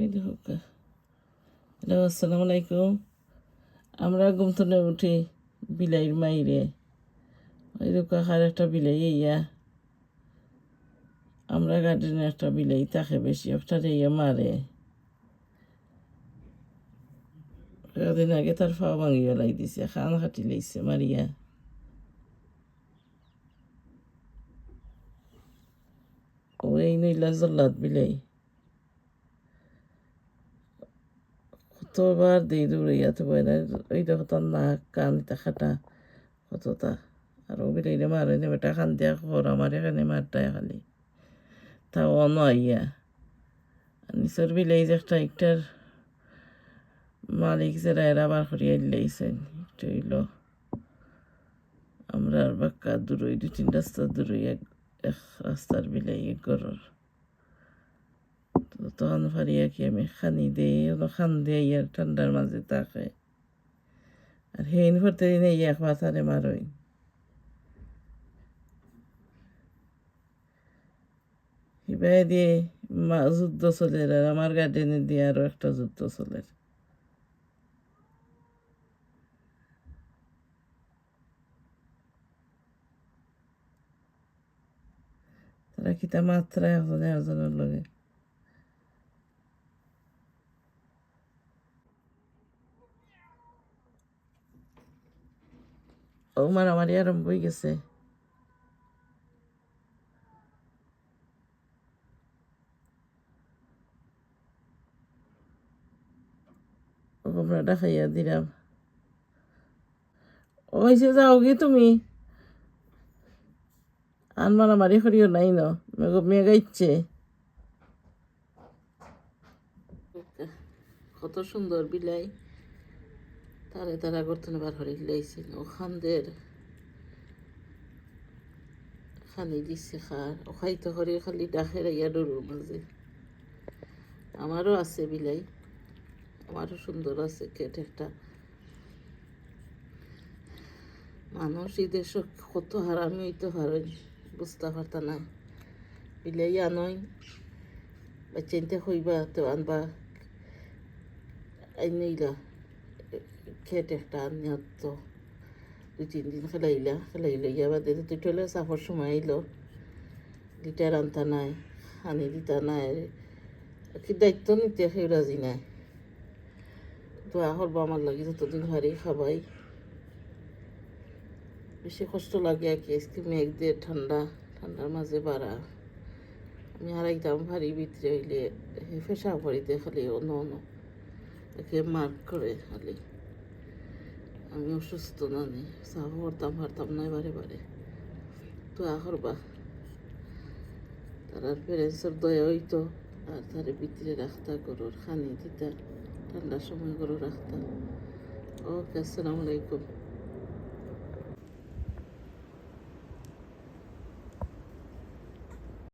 এই দেখো হ্যালো আসসালামু আলাইকুম। আমরা ঘুম থেকে উঠি বিলাইয়ের মাইরে ওই রুকাখার একটা বিলাই ইয়া আমরা গার্ডেনে একটা বিলাই থাকে বেশি একটা ইয়া মারে কদিন আগে তার ফা ভাঙি লাই দিছে খান খাটি লাইছে মারিয়া ও এই নইলা জল্লাদ বিলাই কতবার দিই দৌড়াইয়া তো বই না ওই দেখো তার নাক কান তা খাটা কতটা আর ও বিলাইলে মারে নে বেটা খান দিয়া খর আমার এখানে মারটায় খালি তাও অন আইয়া নিচর বিলাই যে একটার মালিক যারা এরা বার করিয়া লাইছেন একটু হইল আমরা আর বাক্কা দূরই 2-3 রাস্তা দূরই এক রাস্তার বিলাই এক ঘরের তখন ফারিয়া কি আমি খানি দেই খান দিয়ে ইয়ার ঠান্ডার মাঝে থাকে আর হেন ভরতে দিন এই এক মাথারে মারই হিবাই দিয়ে যুদ্ধ চলে আর আমার গার্ডেনে দিয়ে আরো একটা যুদ্ধ চলে তারা কিতা মাত্রা একজনে একজনের লগে ও মারামারি আরম্ভ হয়ে গেছে ও আমরা দেখাইয়া দিলাম ওইসে যাও গে তুমি আন মারামারি করিও নাই ন মেঘ গাইছে কত সুন্দর বিলাই তারে তারা করতে বার হরে লাইছিল ওখানদের খালি দিচ্ছে খার ও খাইতে করে খালি ডাকের ইয়া ডরুর মাঝে আমারও আছে বিলাই আমারও সুন্দর আছে কেট একটা মানুষ ঈদের কত হারামি হইতে হারাই বুঝতে পারতা না বিলাই আনই বা চিনতে হইবা তো আনবা আইনইলা খেট একটা আনিয়া তো 2-3 দিন খেলাইলে ইয়া বাদে তুই টলে সাফর সময় আইলো লিটার আনতা নাই আনি দিতা নাই কি দায়িত্ব নিতে সেই রাজি নাই তো করবো আমার লাগে যতদিন হারি খাবাই বেশি কষ্ট লাগে আর কি আজকে মেঘ দিয়ে ঠান্ডার মাঝে বাড়া আমি হারাইতাম ভারী ভিতরে হইলে ফেসা ভরিতে খালি অন্য একে মার্ক করে খালি আমি অসুস্থ না নি সাফ হারতাম না বারে তো করবা তার প্যারেন্টসের দয়া হইতো আর তারে ভিতরে রাখতা গরুর খানি দিতা ঠান্ডার সময় গরু রাখতা ওকে আসসালামু আলাইকুম।